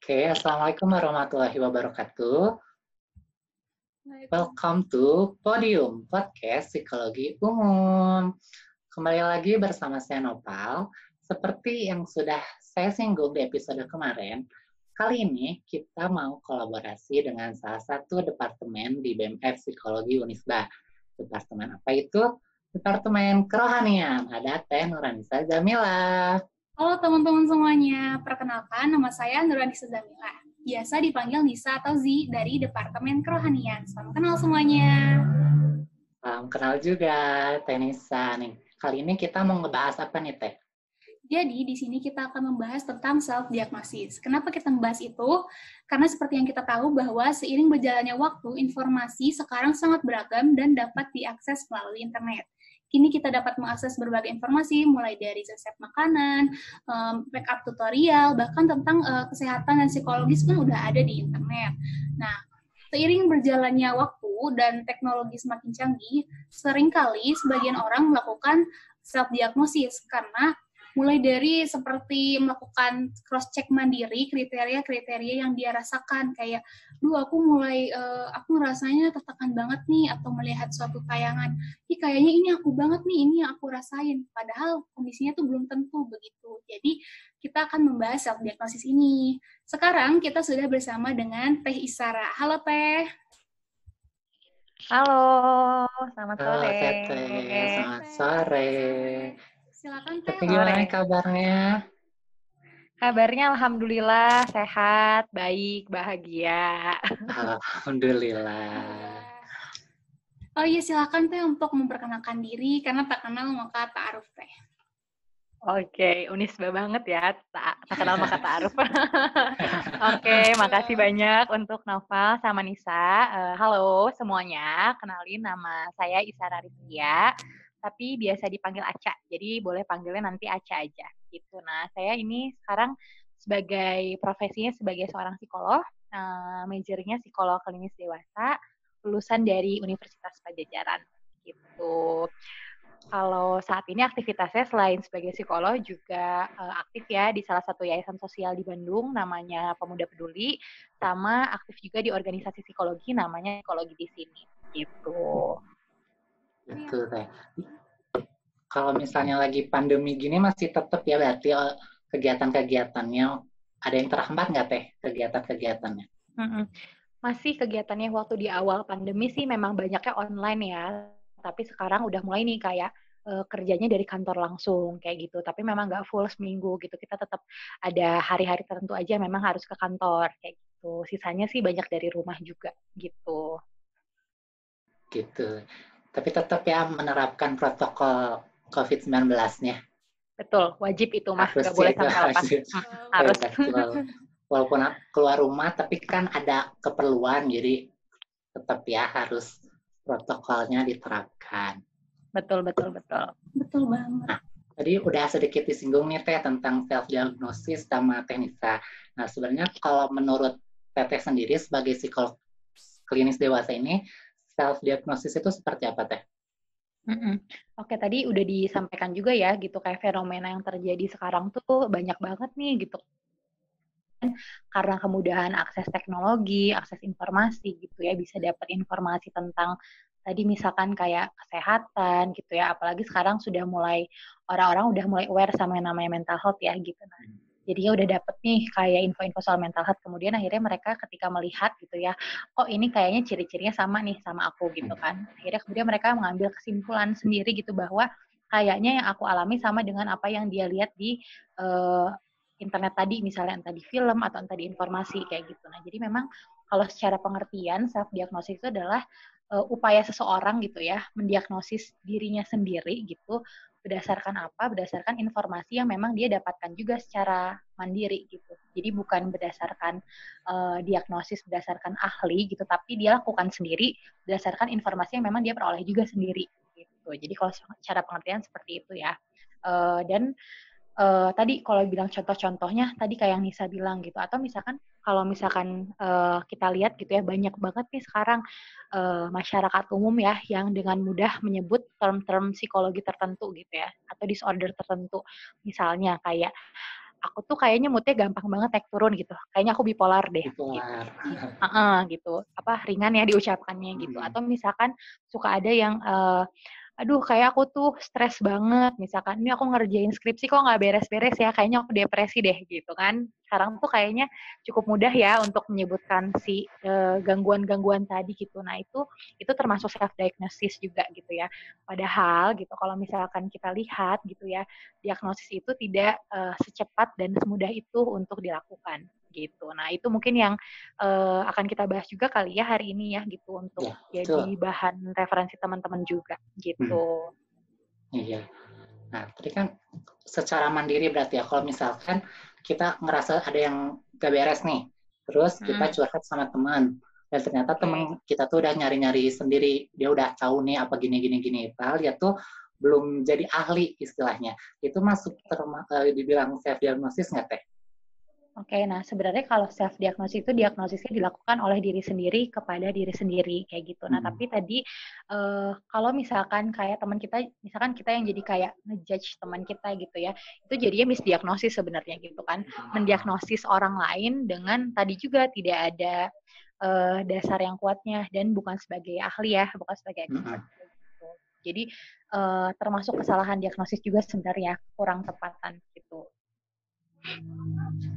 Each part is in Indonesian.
Oke, Assalamualaikum warahmatullahi wabarakatuh. Waalaikumsalam. Welcome to Podium Podcast Psikologi Umum. Kembali lagi bersama saya Nopal. Seperti yang sudah saya singgung di episode kemarin, kali ini kita mau kolaborasi dengan salah satu departemen di BMF Psikologi Unisba. Departemen apa itu? Departemen Kerohanian. Ada Teh Nuranisa Jamila. Halo teman-teman semuanya, perkenalkan nama saya Nuranisa Zamila. Biasa dipanggil Nisa atau Z dari Departemen Kerohanian. Salam kenal semuanya. Salam kenal juga, Teh Nisa nih. Kali ini kita mau ngebahas apa nih, Teh? Jadi di sini kita akan membahas tentang self-diagnosis. Kenapa kita membahas itu? Karena seperti yang kita tahu bahwa seiring berjalannya waktu, informasi sekarang sangat beragam dan dapat diakses melalui internet. Kini kita dapat mengakses berbagai informasi, mulai dari resep makanan, make-up tutorial, bahkan tentang kesehatan dan psikologis pun udah ada di internet. Nah, seiring berjalannya waktu dan teknologi semakin canggih, seringkali sebagian orang melakukan self-diagnosis karena mulai dari seperti melakukan cross-check mandiri kriteria-kriteria yang dia rasakan, kayak aku ngerasanya tertekan banget nih, atau melihat suatu tayangan, kayaknya ini aku banget nih, ini yang aku rasain, padahal kondisinya tuh belum tentu begitu. Jadi kita akan membahas self-diagnosis ini. Sekarang kita sudah bersama dengan Teh Isara. Halo Teh. Halo, selamat Halo sore. Teteh, selamat sore. Silakan Teh. Teteh gimana kabarnya? Kabarnya alhamdulillah sehat, baik, bahagia. Alhamdulillah. Oh iya, silakan Teh untuk memperkenalkan diri, karena tak kenal maka ta'aruf Teh. Oke, Unisba banget ya, tak kenal maka ta'aruf. Oke, makasih banyak untuk Noval sama Nisa. Halo semuanya, kenalin nama saya Isara Rizkia, tapi biasa dipanggil Aca, jadi boleh panggilnya nanti Aca aja. Gitu. Nah, saya ini sekarang profesinya sebagai seorang psikolog, majornya psikolog klinis dewasa, lulusan dari Universitas Padjadjaran. Gitu. Kalau saat ini aktivitasnya selain sebagai psikolog juga aktif ya di salah satu yayasan sosial di Bandung namanya Pemuda Peduli, sama aktif juga di organisasi psikologi namanya Psikologi di Sini. Gitu. Gitu Teh. Kalau misalnya lagi pandemi gini masih tetap ya berarti kegiatan-kegiatannya ada yang terhambat nggak Teh kegiatan-kegiatannya? Masih kegiatannya waktu di awal pandemi sih memang banyaknya online ya, tapi sekarang udah mulai nih kayak kerjanya dari kantor langsung kayak gitu, tapi memang nggak full seminggu gitu, kita tetap ada hari-hari tertentu aja memang harus ke kantor kayak gitu, sisanya sih banyak dari rumah juga gitu. Gitu. Tapi tetap ya menerapkan protokol COVID-19-nya. Betul, wajib itu mah, Harus nggak boleh ya, sampai lepas. Harus. Walaupun keluar rumah, tapi kan ada keperluan, jadi tetap ya harus protokolnya diterapkan. Betul. Betul banget. Nah, tadi udah sedikit disinggung nih Teh tentang self-diagnosis sama Teh Nisa. Nah, sebenarnya kalau menurut Teteh sendiri sebagai psikolog klinis dewasa ini, self-diagnosis itu seperti apa Teh? Oke, tadi udah disampaikan juga ya gitu, kayak fenomena yang terjadi sekarang tuh banyak banget nih gitu. Karena kemudahan akses teknologi, akses informasi gitu ya, bisa dapat informasi tentang tadi misalkan kayak kesehatan gitu ya, apalagi sekarang orang-orang udah mulai aware sama yang namanya mental health ya gitu. Nah, jadinya udah dapet nih kayak info-info soal mental health, kemudian akhirnya mereka ketika melihat gitu ya, oh ini kayaknya ciri-cirinya sama nih sama aku gitu kan. Akhirnya kemudian mereka mengambil kesimpulan sendiri gitu bahwa kayaknya yang aku alami sama dengan apa yang dia lihat di internet tadi, misalnya entah di film atau entah di informasi kayak gitu. Nah, jadi memang kalau secara pengertian self diagnosis itu adalah upaya seseorang gitu ya mendiagnosis dirinya sendiri gitu berdasarkan apa? Berdasarkan informasi yang memang dia dapatkan juga secara mandiri gitu. Jadi bukan berdasarkan diagnosis berdasarkan ahli gitu, tapi dia lakukan sendiri berdasarkan informasi yang memang dia peroleh juga sendiri gitu. Jadi kalau secara pengertian seperti itu ya. Dan tadi kalau bilang contoh-contohnya tadi kayak yang Nisa bilang gitu, atau misalkan kalau misalkan kita lihat gitu ya, banyak banget nih sekarang masyarakat umum ya yang dengan mudah menyebut term-term psikologi tertentu gitu ya, atau disorder tertentu, misalnya kayak aku tuh kayaknya moodnya gampang banget naik turun gitu. Kayaknya aku bipolar deh. Bipolar. Gitu. Gitu. Ringan ya diucapkannya gitu. Atau misalkan suka ada yang aduh kayak aku tuh stres banget, misalkan ini aku ngerjain skripsi kok nggak beres-beres ya, kayaknya aku depresi deh gitu kan. Sekarang tuh kayaknya cukup mudah ya untuk menyebutkan si gangguan-gangguan tadi gitu. Nah itu termasuk self diagnosis juga gitu ya. Padahal gitu kalau misalkan kita lihat gitu ya, diagnosis itu tidak secepat dan semudah itu untuk dilakukan gitu. Nah itu mungkin yang akan kita bahas juga kali ya hari ini ya gitu untuk Ya, jadi betul. bahan referensi teman-teman juga gitu. Iya. Nah, tadi kan secara mandiri berarti ya, kalau misalkan kita ngerasa ada yang gak beres nih, terus kita curhat sama teman, dan ternyata teman kita tuh udah nyari-nyari sendiri, dia udah tahu nih apa gini-gini, padahal dia tuh belum jadi ahli istilahnya. Itu masuk dibilang self diagnosis nggak Teh? Oke, nah sebenarnya kalau self diagnosis itu diagnosisnya dilakukan oleh diri sendiri kepada diri sendiri kayak gitu. Nah tapi tadi kalau misalkan kayak teman kita, misalkan kita yang jadi kayak ngejudge teman kita gitu ya, itu jadinya misdiagnosis sebenarnya gitu kan, mendiagnosis orang lain dengan tadi juga tidak ada dasar yang kuatnya dan bukan sebagai ahli ya, bukan sebagai expert gitu. Jadi termasuk kesalahan diagnosis juga sebenarnya kurang tepatan gitu.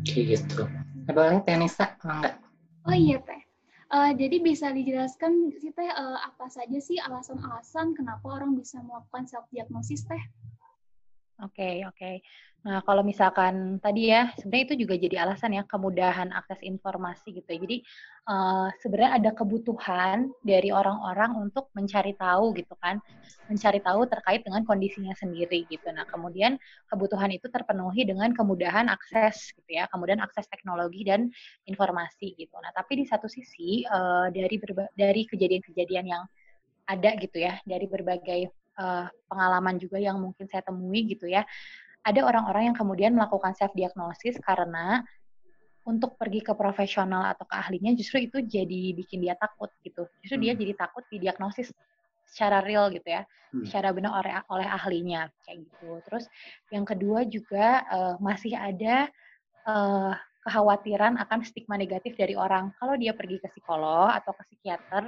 Kayak gitu. Boleh Tenisa, enggak? Oh iya Teh. Jadi bisa dijelaskan sih Teh apa saja sih alasan-alasan kenapa orang bisa melakukan self diagnosis Teh? Oke. Nah, kalau misalkan tadi ya, sebenarnya itu juga jadi alasan ya, kemudahan akses informasi gitu ya. Jadi, sebenarnya ada kebutuhan dari orang-orang untuk mencari tahu gitu kan, mencari tahu terkait dengan kondisinya sendiri gitu. Nah, kemudian kebutuhan itu terpenuhi dengan kemudahan akses gitu ya, kemudian akses teknologi dan informasi gitu. Nah, tapi di satu sisi, dari kejadian-kejadian yang ada gitu ya, dari berbagai pengalaman juga yang mungkin saya temui gitu ya, ada orang-orang yang kemudian melakukan self diagnosis karena untuk pergi ke profesional atau ke ahlinya justru itu jadi bikin dia takut gitu. Justru dia jadi takut didiagnosis secara real gitu ya, secara benar oleh ahlinya kayak gitu. Terus yang kedua juga masih ada kekhawatiran akan stigma negatif dari orang. Kalau dia pergi ke psikolog atau ke psikiater,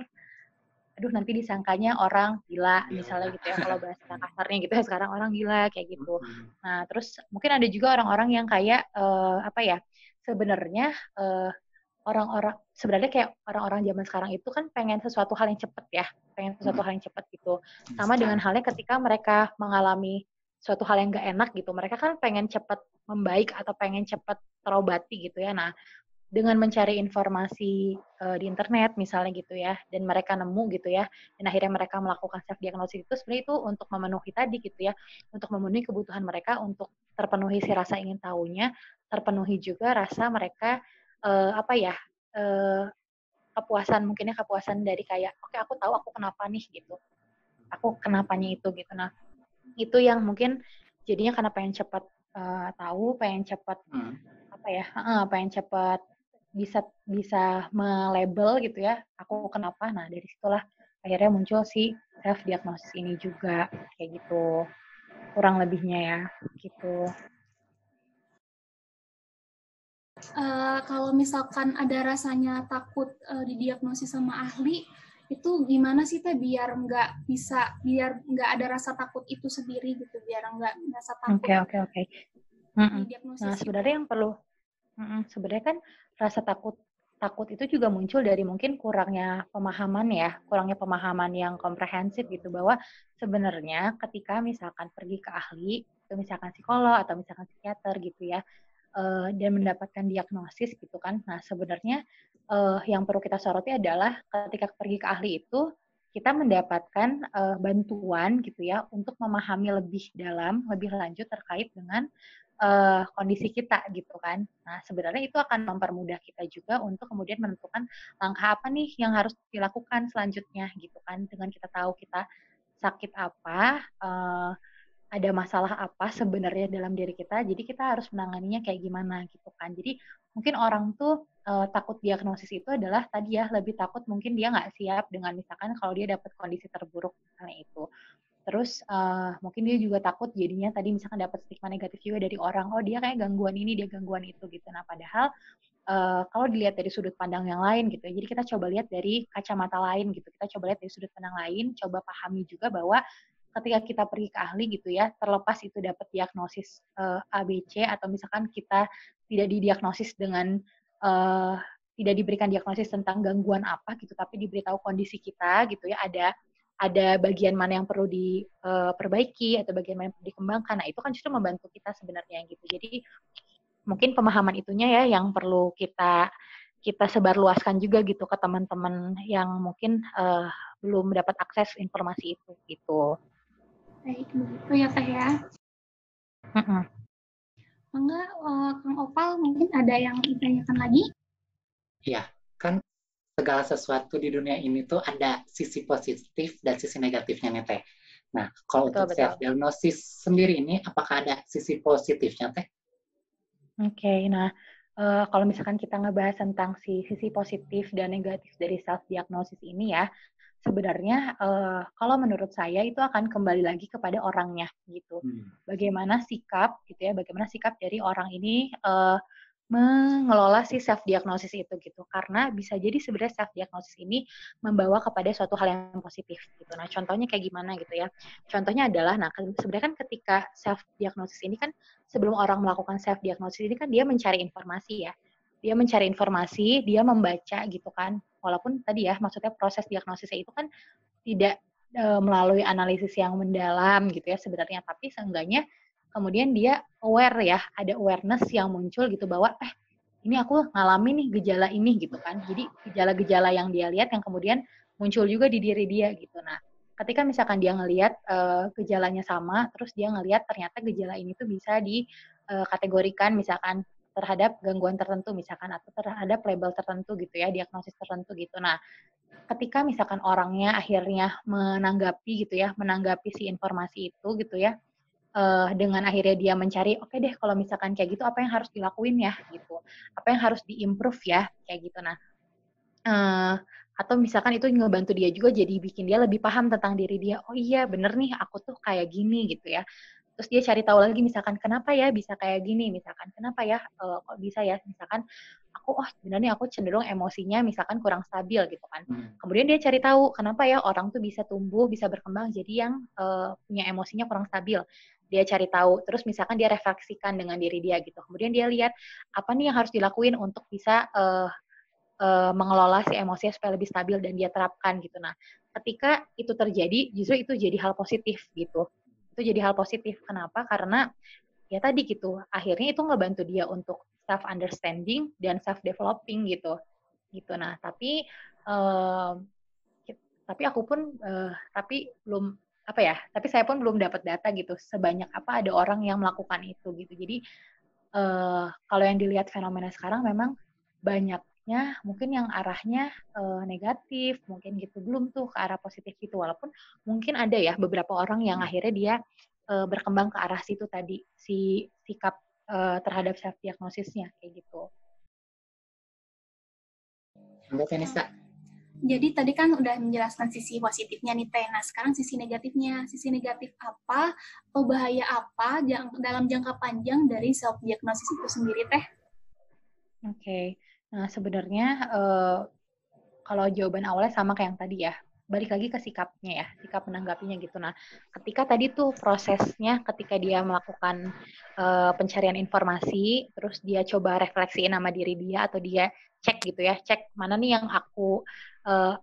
aduh nanti disangkanya orang gila misalnya gitu ya, kalau bahasa kasarnya gitu ya, sekarang orang gila kayak gitu. Nah terus mungkin ada juga orang-orang yang kayak apa ya, sebenarnya orang-orang sebenarnya kayak orang-orang zaman sekarang itu kan pengen sesuatu hal yang cepat ya, pengen sesuatu hal yang cepat gitu. Sama dengan halnya ketika mereka mengalami suatu hal yang gak enak gitu, mereka kan pengen cepat membaik atau pengen cepat terobati gitu ya. Nah dengan mencari informasi di internet misalnya gitu ya, dan mereka nemu gitu ya, dan akhirnya mereka melakukan self diagnosis itu sebenarnya itu untuk memenuhi tadi gitu ya, untuk memenuhi kebutuhan mereka untuk terpenuhi si rasa ingin tahunya, terpenuhi juga rasa mereka apa ya, kepuasan mungkinnya kepuasan dari kayak oke aku tahu aku kenapa nih gitu, aku kenapanya itu gitu. Nah itu yang mungkin jadinya karena pengen cepat tahu, pengen cepat apa ya, pengen cepat bisa bisa melabel gitu ya, aku kenapa. Nah dari situlah akhirnya muncul si self diagnosis ini juga kayak gitu, kurang lebihnya ya gitu. Kalau misalkan ada rasanya takut didiagnosis sama ahli, itu gimana sih Teh biar nggak ada rasa takut itu sendiri gitu, biar nggak merasa takut Oke. didiagnosis Nah itu? sebenarnya yang perlu sebenarnya kan rasa takut itu juga muncul dari mungkin kurangnya pemahaman yang komprehensif gitu, bahwa sebenarnya ketika misalkan pergi ke ahli, itu misalkan psikolog atau misalkan psikiater gitu ya, dan mendapatkan diagnosis gitu kan. Nah sebenarnya yang perlu kita soroti adalah ketika pergi ke ahli itu kita mendapatkan bantuan gitu ya untuk memahami lebih dalam, lebih lanjut terkait dengan kondisi kita gitu kan. Nah sebenarnya itu akan mempermudah kita juga untuk kemudian menentukan langkah apa nih yang harus dilakukan selanjutnya gitu kan. Dengan kita tahu kita sakit apa, ada masalah apa sebenarnya dalam diri kita, jadi kita harus menanganinya kayak gimana gitu kan. Jadi mungkin orang tuh takut diagnosis itu adalah tadi ya, lebih takut mungkin dia nggak siap dengan misalkan kalau dia dapat kondisi terburuk misalnya itu. Terus mungkin dia juga takut jadinya tadi misalkan dapat stigma negatif juga dari orang, oh dia kayak gangguan ini, dia gangguan itu gitu. Nah padahal kalau dilihat dari sudut pandang yang lain gitu ya, jadi kita coba lihat dari kacamata lain gitu, kita coba lihat dari sudut pandang lain, coba pahami juga bahwa ketika kita pergi ke ahli gitu ya, terlepas itu dapat diagnosis ABC atau misalkan kita tidak didiagnosis dengan tidak diberikan diagnosis tentang gangguan apa gitu, tapi diberitahu kondisi kita gitu ya, ada bagian mana yang perlu diperbaiki atau bagian mana yang perlu dikembangkan. Nah itu kan justru membantu kita sebenarnya gitu. Jadi mungkin pemahaman itunya ya yang perlu kita sebarluaskan juga gitu ke teman-teman yang mungkin belum dapat akses informasi itu gitu. Baik, begitu ya Teh ya. Enggak, Kang Opal mungkin ada yang ditanyakan lagi? Iya, kan segala sesuatu di dunia ini tuh ada sisi positif dan sisi negatifnya nih Teh. Nah, kalau untuk self-diagnosis sendiri ini, apakah ada sisi positifnya Teh? Oke, nah kalau misalkan kita ngebahas tentang sisi positif dan negatif dari self-diagnosis ini ya, sebenarnya kalau menurut saya itu akan kembali lagi kepada orangnya gitu. Bagaimana sikap gitu ya, bagaimana sikap dari orang ini mengelola si self diagnosis itu gitu. Karena bisa jadi sebenarnya self diagnosis ini membawa kepada suatu hal yang positif gitu. Nah, contohnya kayak gimana gitu ya. Contohnya adalah sebenarnya kan ketika self diagnosis ini kan sebelum orang melakukan self diagnosis ini kan dia mencari informasi ya. Dia mencari informasi, dia membaca gitu kan. Walaupun tadi ya maksudnya proses diagnosisnya itu kan tidak melalui analisis yang mendalam gitu ya sebenarnya, tapi seenggaknya kemudian dia aware ya, ada awareness yang muncul gitu bahwa ini aku ngalami nih gejala ini gitu kan. Jadi gejala-gejala yang dia lihat yang kemudian muncul juga di diri dia gitu. Nah, ketika misalkan dia ngelihat gejalanya sama, terus dia ngelihat ternyata gejala ini tuh bisa dikategorikan misalkan terhadap gangguan tertentu misalkan atau terhadap label tertentu gitu ya, diagnosis tertentu gitu. Nah, ketika misalkan orangnya akhirnya menanggapi gitu ya, menanggapi si informasi itu gitu ya, dengan akhirnya dia mencari, oke deh kalau misalkan kayak gitu apa yang harus dilakuin ya gitu, apa yang harus diimprove ya kayak gitu. Nah, atau misalkan itu ngebantu dia juga jadi bikin dia lebih paham tentang diri dia, oh iya bener nih aku tuh kayak gini gitu ya. Terus dia cari tahu lagi misalkan kenapa ya bisa kayak gini, misalkan kenapa ya kok bisa ya, misalkan aku sebenarnya aku cenderung emosinya misalkan kurang stabil gitu kan. Kemudian dia cari tahu kenapa ya orang tuh bisa tumbuh, bisa berkembang jadi yang punya emosinya kurang stabil. Dia cari tahu, terus misalkan dia refleksikan dengan diri dia gitu. Kemudian dia lihat apa nih yang harus dilakuin untuk bisa mengelola si emosinya supaya lebih stabil dan dia terapkan gitu. Nah, ketika itu terjadi, justru itu jadi hal positif gitu. Itu jadi hal positif. Kenapa? Karena ya tadi gitu, akhirnya itu ngebantu dia untuk self understanding dan self developing gitu. Gitu. Nah, tapi aku pun tapi belum apa ya? Tapi saya pun belum dapat data gitu sebanyak apa ada orang yang melakukan itu gitu. Jadi kalau yang dilihat fenomena sekarang memang banyaknya mungkin yang arahnya negatif, mungkin gitu belum tuh ke arah positif gitu. Walaupun mungkin ada ya beberapa orang yang akhirnya dia berkembang ke arah situ tadi, si sikap terhadap self diagnosisnya kayak gitu. Mbak Vanessa. Jadi tadi kan udah menjelaskan sisi positifnya nih Teh. Nah sekarang sisi negatifnya. Sisi negatif apa atau bahaya apa dalam jangka panjang dari self diagnosis itu sendiri Teh? Oke. Nah sebenarnya kalau jawaban awalnya sama kayak yang tadi ya, balik lagi ke sikapnya ya, sikap menanggapinya gitu. Nah, ketika tadi tuh prosesnya, ketika dia melakukan pencarian informasi, terus dia coba refleksiin sama diri dia atau dia cek gitu ya, cek mana nih yang aku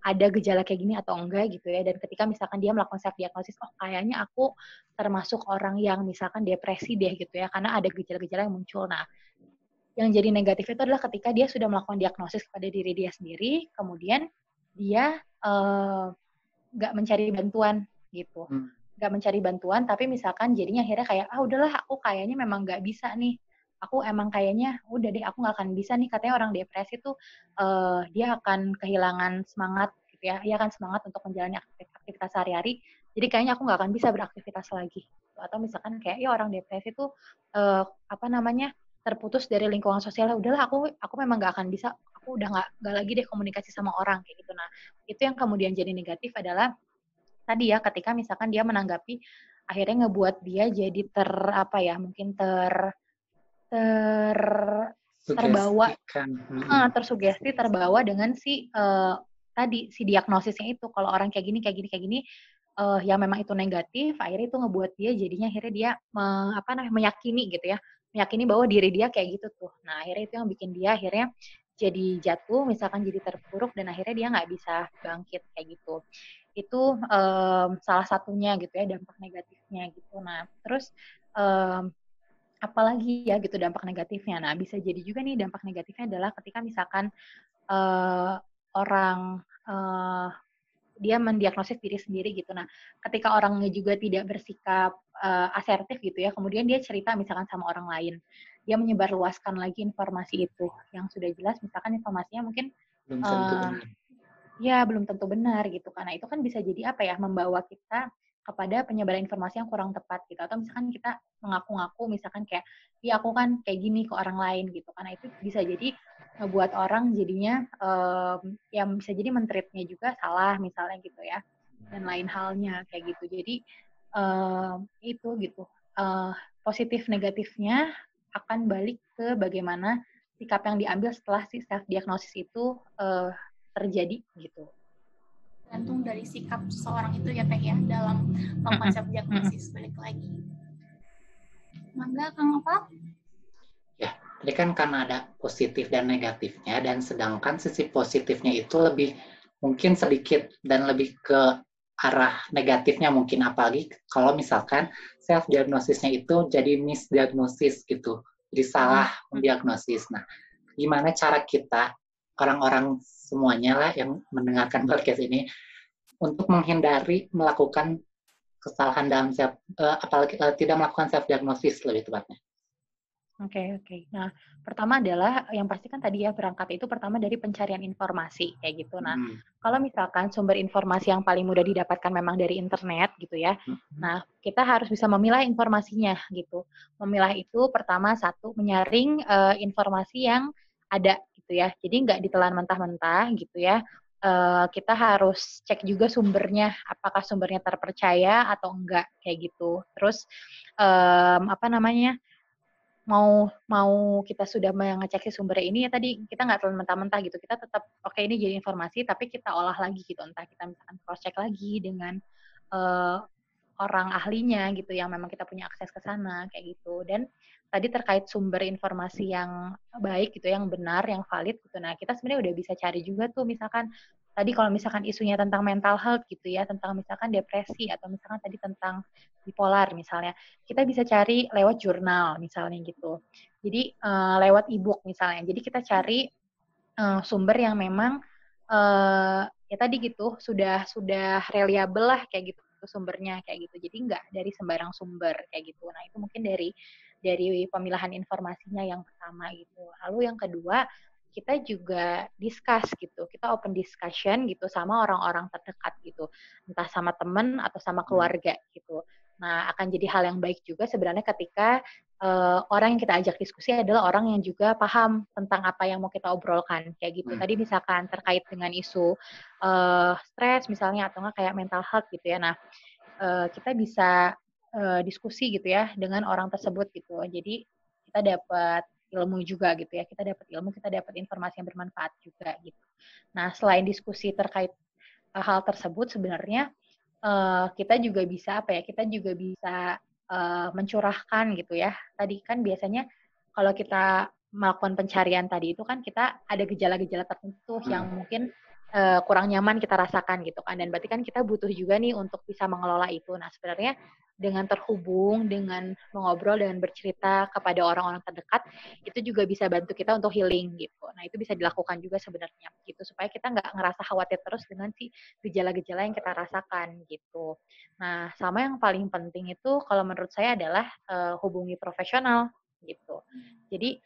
ada gejala kayak gini atau enggak gitu ya. Dan ketika misalkan dia melakukan self diagnosis, oh kayaknya aku termasuk orang yang misalkan depresi deh gitu ya, karena ada gejala-gejala yang muncul. Nah, yang jadi negatif itu adalah ketika dia sudah melakukan diagnosis kepada diri dia sendiri, kemudian dia nggak mencari bantuan gitu. Nggak mencari bantuan, tapi misalkan jadinya akhirnya kayak, udahlah aku kayaknya memang nggak bisa nih. Aku emang kayaknya, udah deh aku nggak akan bisa nih. Katanya orang depresi tuh dia akan kehilangan semangat gitu ya. Dia akan semangat untuk menjalani aktivitas sehari-hari. Jadi kayaknya aku nggak akan bisa beraktivitas lagi. Atau misalkan kayak, ya orang depresi tuh terputus dari lingkungan sosialnya, udahlah aku memang nggak akan bisa, aku udah nggak lagi deh komunikasi sama orang kayak gitu. Nah itu yang kemudian jadi negatif adalah tadi ya, ketika misalkan dia menanggapi akhirnya ngebuat dia jadi mungkin ter terbawa Sugestikan. tersugesti, terbawa dengan tadi si diagnosisnya itu. Kalau orang kayak gini yang memang itu negatif, akhirnya itu ngebuat dia jadinya akhirnya dia meyakini gitu ya, meyakini bahwa diri dia kayak gitu tuh. Nah akhirnya itu yang bikin dia akhirnya jadi jatuh, misalkan jadi terpuruk, dan akhirnya dia nggak bisa bangkit kayak gitu. Itu salah satunya gitu ya, dampak negatifnya gitu. Nah terus apalagi ya gitu dampak negatifnya. Nah bisa jadi juga nih dampak negatifnya adalah ketika misalkan orang dia mendiagnosis diri sendiri gitu. Nah, ketika orangnya juga tidak bersikap asertif gitu ya, kemudian dia cerita misalkan sama orang lain, dia menyebarluaskan lagi informasi itu, yang sudah jelas misalkan informasinya mungkin Belum tentu benar. ya belum tentu benar gitu. Karena itu kan bisa jadi membawa kita kepada penyebaran informasi yang kurang tepat gitu. Atau misalkan kita mengaku-ngaku misalkan kayak, ya aku kan kayak gini ke orang lain gitu. Karena itu bisa jadi ngebuat orang jadinya yang bisa jadi men-treatnya juga salah misalnya gitu ya. Dan lain halnya kayak gitu. Jadi itu gitu. Positif negatifnya akan balik ke bagaimana sikap yang diambil setelah si self-diagnosis itu terjadi gitu. Tergantung dari sikap seseorang itu ya Teh ya dalam melakukan self diagnosis. Balik lagi. Mangga Kang Opal? Ya, tadi kan karena ada positif dan negatifnya, dan sedangkan sisi positifnya itu lebih mungkin sedikit dan lebih ke arah negatifnya mungkin, apalagi kalau misalkan self diagnosisnya itu jadi misdiagnosis gitu, jadi salah mendiagnosis. Nah, gimana cara kita orang-orang semuanya lah yang mendengarkan podcast ini untuk menghindari melakukan kesalahan dalam apalagi tidak melakukan self diagnosis lebih tepatnya. Oke. Nah, pertama adalah yang pasti kan tadi ya berangkat itu pertama dari pencarian informasi kayak gitu. Nah, kalau misalkan sumber informasi yang paling mudah didapatkan memang dari internet gitu ya. Nah, kita harus bisa memilah informasinya gitu. Memilah itu pertama satu menyaring informasi yang ada gitu ya. Jadi nggak ditelan mentah-mentah gitu ya. Kita harus cek juga sumbernya, apakah sumbernya terpercaya atau enggak kayak gitu. Terus mau kita sudah mengecek si sumbernya ini ya tadi kita nggak terlalu mentah-mentah gitu, kita tetap oke ini jadi informasi tapi kita olah lagi gitu, entah kita misalkan cross check lagi dengan orang ahlinya gitu yang memang kita punya akses ke sana kayak gitu. Dan tadi terkait sumber informasi yang baik gitu, yang benar, yang valid gitu. Nah, kita sebenarnya udah bisa cari juga tuh misalkan tadi kalau misalkan isunya tentang mental health gitu ya, tentang misalkan depresi atau misalkan tadi tentang bipolar misalnya, kita bisa cari lewat jurnal misalnya gitu. Jadi lewat e-book misalnya. Jadi kita cari sumber yang memang ya tadi gitu sudah reliable lah kayak gitu sumbernya kayak gitu. Jadi nggak dari sembarang sumber kayak gitu. Nah, itu mungkin dari pemilahan informasinya yang pertama gitu. Lalu yang kedua, kita juga discuss gitu. Kita open discussion gitu sama orang-orang terdekat gitu. Entah sama teman atau sama keluarga gitu. Nah, akan jadi hal yang baik juga sebenarnya ketika orang yang kita ajak diskusi adalah orang yang juga paham tentang apa yang mau kita obrolkan kayak gitu. Tadi misalkan terkait dengan isu stres misalnya atau enggak kayak mental health gitu ya. Nah, kita bisa diskusi gitu ya dengan orang tersebut gitu. Jadi kita dapat ilmu juga gitu ya. Kita dapat ilmu, kita dapat informasi yang bermanfaat juga gitu. Nah, selain diskusi terkait hal tersebut sebenarnya kita juga bisa kita juga bisa mencurahkan gitu ya. Tadi kan biasanya kalau kita melakukan pencarian tadi itu kan kita ada gejala-gejala tertentu yang mungkin kurang nyaman kita rasakan gitu kan. Dan berarti kan kita butuh juga nih untuk bisa mengelola itu. Nah, sebenarnya dengan terhubung, dengan mengobrol, dengan bercerita kepada orang-orang terdekat, itu juga bisa bantu kita untuk healing gitu. Nah, itu bisa dilakukan juga sebenarnya gitu, supaya kita nggak ngerasa khawatir terus dengan si gejala-gejala yang kita rasakan gitu. Nah, sama yang paling penting itu kalau menurut saya adalah hubungi profesional gitu. Jadi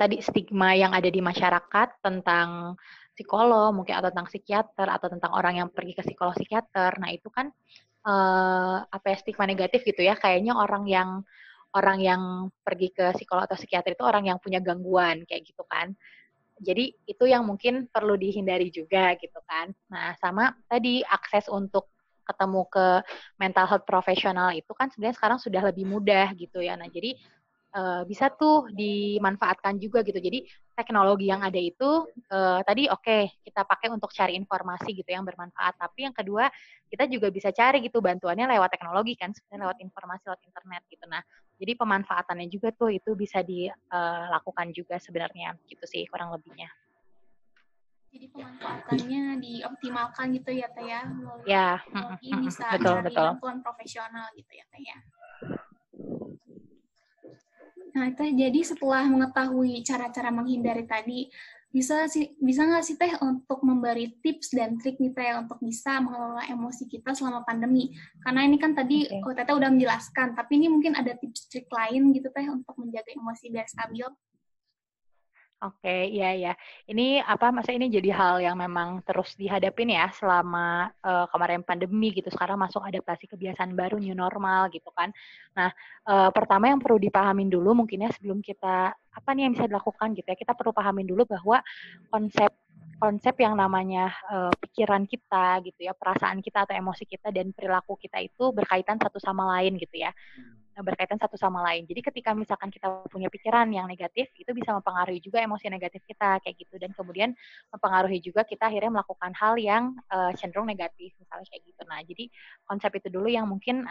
tadi stigma yang ada di masyarakat tentang psikolog mungkin atau tentang psikiater atau tentang orang yang pergi ke psikolog psikiater. Nah, itu kan stigma negatif gitu ya. Kayaknya orang yang pergi ke psikolog atau psikiater itu orang yang punya gangguan kayak gitu kan. Jadi itu yang mungkin perlu dihindari juga gitu kan. Nah, sama tadi akses untuk ketemu ke mental health profesional itu kan sebenarnya sekarang sudah lebih mudah gitu ya. Nah, jadi bisa tuh dimanfaatkan juga gitu. Jadi teknologi yang ada itu tadi oke, kita pakai untuk cari informasi gitu yang bermanfaat. Tapi yang kedua, kita juga bisa cari gitu bantuannya lewat teknologi kan, sebenarnya lewat informasi, lewat internet gitu. Nah, jadi pemanfaatannya juga tuh itu bisa dilakukan juga sebenarnya gitu sih kurang lebihnya. Jadi pemanfaatannya dioptimalkan gitu ya Teh ya, melalui Ya, teknologi bisa betul, cari betul. bantuan profesional gitu ya Teh ya. Nah, Teh, jadi setelah mengetahui cara-cara menghindari tadi, bisa nggak sih Teh untuk memberi tips dan trik nih Teh untuk bisa mengelola emosi kita selama pandemi? Karena ini kan tadi Teteh udah menjelaskan, tapi ini mungkin ada tips trik lain gitu Teh untuk menjaga emosi biar stabil. Oke, iya ya. Ini masa ini jadi hal yang memang terus dihadapin ya selama kemarin pandemi gitu. Sekarang masuk adaptasi kebiasaan baru new normal gitu kan. Nah, pertama yang perlu dipahamin dulu mungkin ya sebelum kita apa nih yang bisa dilakukan gitu ya. Kita perlu pahamin dulu bahwa konsep yang namanya pikiran kita gitu ya, perasaan kita atau emosi kita dan perilaku kita itu berkaitan satu sama lain gitu ya. Berkaitan satu sama lain. Jadi ketika misalkan kita punya pikiran yang negatif, itu bisa mempengaruhi juga emosi negatif kita kayak gitu, dan kemudian mempengaruhi juga kita akhirnya melakukan hal yang cenderung negatif misalnya kayak gitu. Nah, jadi konsep itu dulu yang mungkin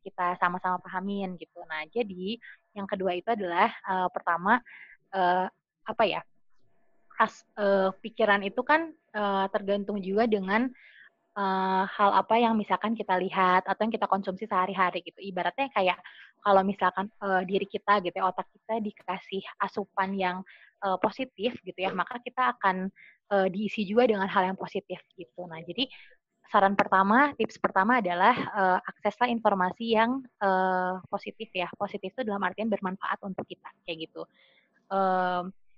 kita sama-sama pahamin gitu. Nah, jadi yang kedua itu adalah pertama pikiran itu kan tergantung juga dengan hal apa yang misalkan kita lihat atau yang kita konsumsi sehari-hari gitu. Ibaratnya kayak kalau misalkan diri kita gitu ya, otak kita dikasih asupan yang positif gitu ya, maka kita akan diisi juga dengan hal yang positif gitu. Nah, jadi tips pertama adalah akseslah informasi yang positif ya. Positif itu dalam artian bermanfaat untuk kita kayak gitu.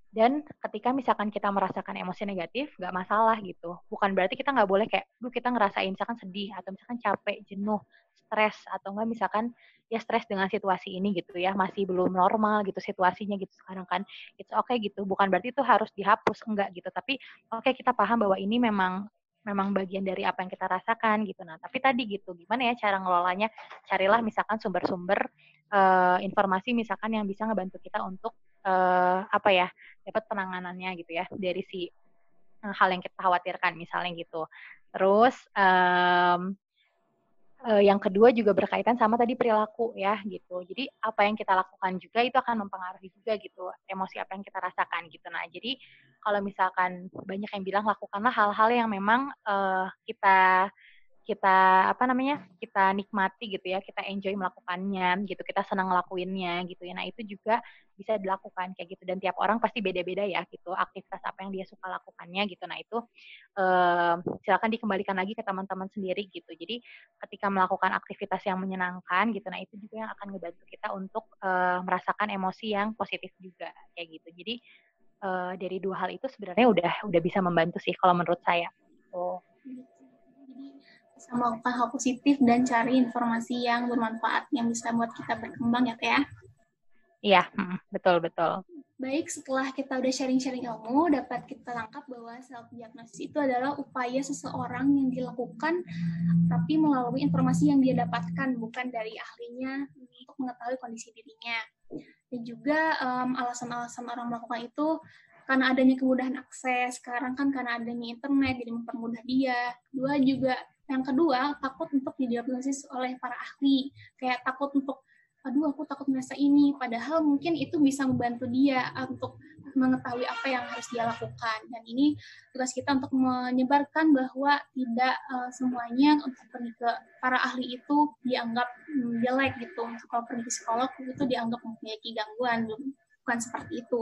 Dan ketika misalkan kita merasakan emosi negatif, nggak masalah gitu. Bukan berarti kita nggak boleh kayak, kita ngerasain misalkan sedih, atau misalkan capek, jenuh, stres, atau nggak misalkan ya stres dengan situasi ini gitu ya, masih belum normal gitu situasinya gitu sekarang kan. It's okay gitu, bukan berarti itu harus dihapus, enggak gitu. Tapi kita paham bahwa ini memang bagian dari apa yang kita rasakan gitu. Nah, tapi tadi gitu, gimana ya cara ngelolanya? Carilah misalkan sumber-sumber informasi misalkan yang bisa ngebantu kita untuk dapat penanganannya gitu ya dari si hal yang kita khawatirkan misalnya gitu. Terus yang kedua juga berkaitan sama tadi perilaku ya gitu. Jadi apa yang kita lakukan juga itu akan mempengaruhi juga gitu emosi apa yang kita rasakan gitu. Nah, jadi kalau misalkan banyak yang bilang lakukanlah hal-hal yang memang kita nikmati gitu ya, kita enjoy melakukannya gitu, kita senang ngelakuinnya gitu ya. Nah, itu juga bisa dilakukan kayak gitu, dan tiap orang pasti beda-beda ya gitu aktivitas apa yang dia suka lakukannya gitu. Nah, itu silakan dikembalikan lagi ke teman-teman sendiri gitu. Jadi ketika melakukan aktivitas yang menyenangkan gitu, nah itu juga yang akan ngebantu kita untuk merasakan emosi yang positif juga kayak gitu. Jadi dari dua hal itu sebenarnya udah bisa membantu sih kalau menurut saya. Jadi bisa melakukan hal positif dan cari informasi yang bermanfaat yang bisa buat kita berkembang ya Teh ya. Iya, betul. Baik, setelah kita udah sharing-sharing ilmu, dapat kita tangkap bahwa self-diagnosis itu adalah upaya seseorang yang dilakukan tapi melalui informasi yang dia dapatkan, bukan dari ahlinya untuk mengetahui kondisi dirinya. Dan juga alasan-alasan orang melakukan itu karena adanya kemudahan akses, sekarang kan karena adanya internet, jadi mempermudah dia. Yang kedua, takut untuk didiagnosis oleh para ahli, kayak takut untuk aku takut merasa ini, padahal mungkin itu bisa membantu dia untuk mengetahui apa yang harus dia lakukan. Dan ini tugas kita untuk menyebarkan bahwa tidak semuanya untuk pergi ke para ahli itu dianggap jelek gitu. Kalau pergi ke psikolog itu dianggap memiliki gangguan, bukan seperti itu.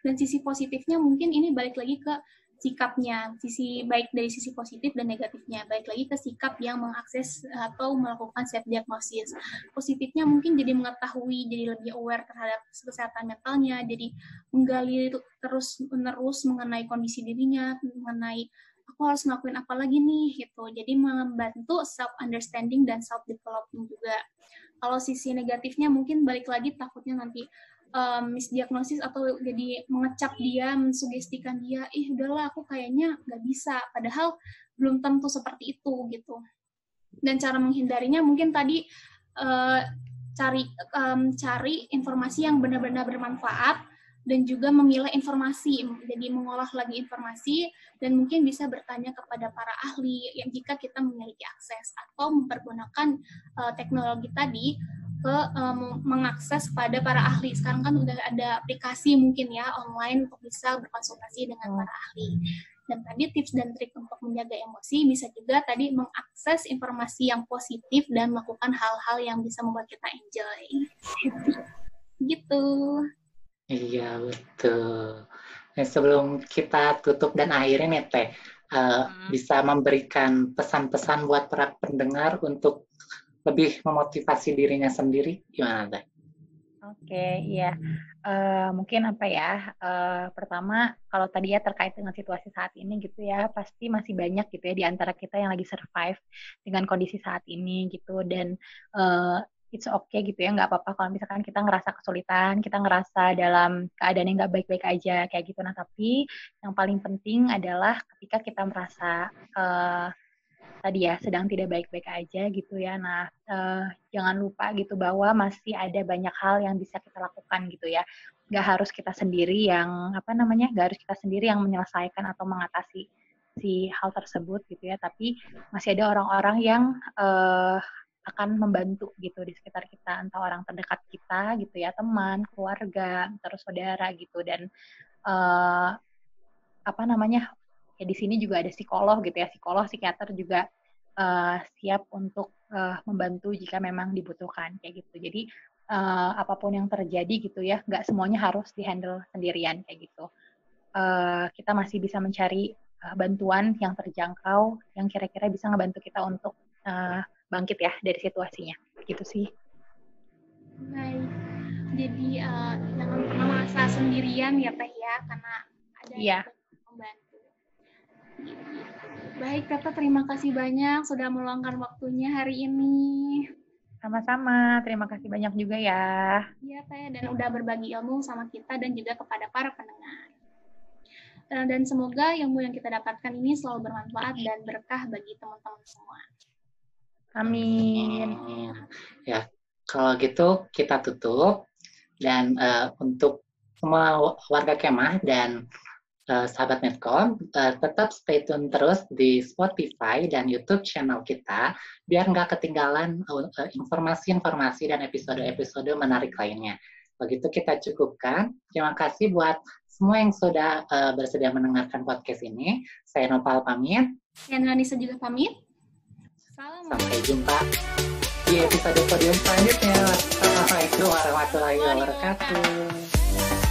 Dan sisi positifnya mungkin ini balik lagi ke sikapnya, baik dari sisi positif dan negatifnya, balik lagi ke sikap yang mengakses atau melakukan self diagnosis. Positifnya mungkin jadi mengetahui, jadi lebih aware terhadap kesehatan mentalnya, jadi menggali terus menerus mengenai kondisi dirinya, mengenai aku harus ngelakuin apa lagi nih gitu. Jadi membantu self understanding dan self development juga. Kalau sisi negatifnya mungkin balik lagi takutnya nanti misdiagnosis atau jadi mengecap dia, mensugestikan dia, udahlah aku kayaknya nggak bisa, padahal belum tentu seperti itu gitu. Dan cara menghindarinya mungkin tadi cari informasi yang benar-benar bermanfaat dan juga memilah informasi, jadi mengolah lagi informasi dan mungkin bisa bertanya kepada para ahli yang jika kita memiliki akses, atau mempergunakan teknologi tadi ke mengakses pada para ahli. Sekarang kan udah ada aplikasi mungkin ya online untuk bisa berkonsultasi dengan para ahli. Dan tadi tips dan trik untuk menjaga emosi bisa juga tadi mengakses informasi yang positif dan melakukan hal-hal yang bisa membuat kita enjoy. Gitu. Iya, betul. Nah, sebelum kita tutup dan akhirin nih Teh, bisa memberikan pesan-pesan buat para pendengar untuk lebih memotivasi dirinya sendiri, gimana Teh? Oke, iya. Mungkin apa ya, pertama kalau tadi ya terkait dengan situasi saat ini gitu ya, pasti masih banyak gitu ya di antara kita yang lagi survive dengan kondisi saat ini gitu, dan it's okay gitu ya, nggak apa-apa kalau misalkan kita ngerasa kesulitan, kita ngerasa dalam keadaan yang nggak baik-baik aja kayak gitu. Nah, tapi yang paling penting adalah ketika kita merasa tadi ya sedang tidak baik-baik aja gitu ya. Nah, jangan lupa gitu bahwa masih ada banyak hal yang bisa kita lakukan gitu ya. Nggak harus kita sendiri yang nggak harus kita sendiri yang menyelesaikan atau mengatasi si hal tersebut gitu ya. Tapi masih ada orang-orang yang akan membantu gitu di sekitar kita, entah orang terdekat kita gitu ya, teman, keluarga, terus saudara gitu. Dan ya di sini juga ada psikolog gitu ya, psikolog, psikiater juga siap untuk membantu jika memang dibutuhkan kayak gitu. Jadi apapun yang terjadi gitu ya, nggak semuanya harus dihandle sendirian kayak gitu. Kita masih bisa mencari bantuan yang terjangkau, yang kira-kira bisa ngebantu kita untuk bangkit ya dari situasinya, gitu sih. Baik, jadi jangan pernah merasa sendirian ya Teh ya, karena ada yang membantu. Baik Teh, terima kasih banyak sudah meluangkan waktunya hari ini. Sama-sama, terima kasih banyak juga ya. Iya Teh, dan udah berbagi ilmu sama kita dan juga kepada para pendengar. Dan semoga ilmu yang kita dapatkan ini selalu bermanfaat dan berkah bagi teman-teman semua. Amin. Ya, kalau gitu kita tutup. Dan untuk semua warga Kemah dan sahabat Medcom, tetap stay tune terus di Spotify dan YouTube channel kita, biar nggak ketinggalan informasi-informasi dan episode-episode menarik lainnya. Begitu kita cukupkan. Terima kasih buat semua yang sudah bersedia mendengarkan podcast ini. Saya Nopal pamit. Saya Nisa juga pamit. Sampai jumpa di episode podium selanjutnya. Wassalamualaikum warahmatullahi wabarakatuh.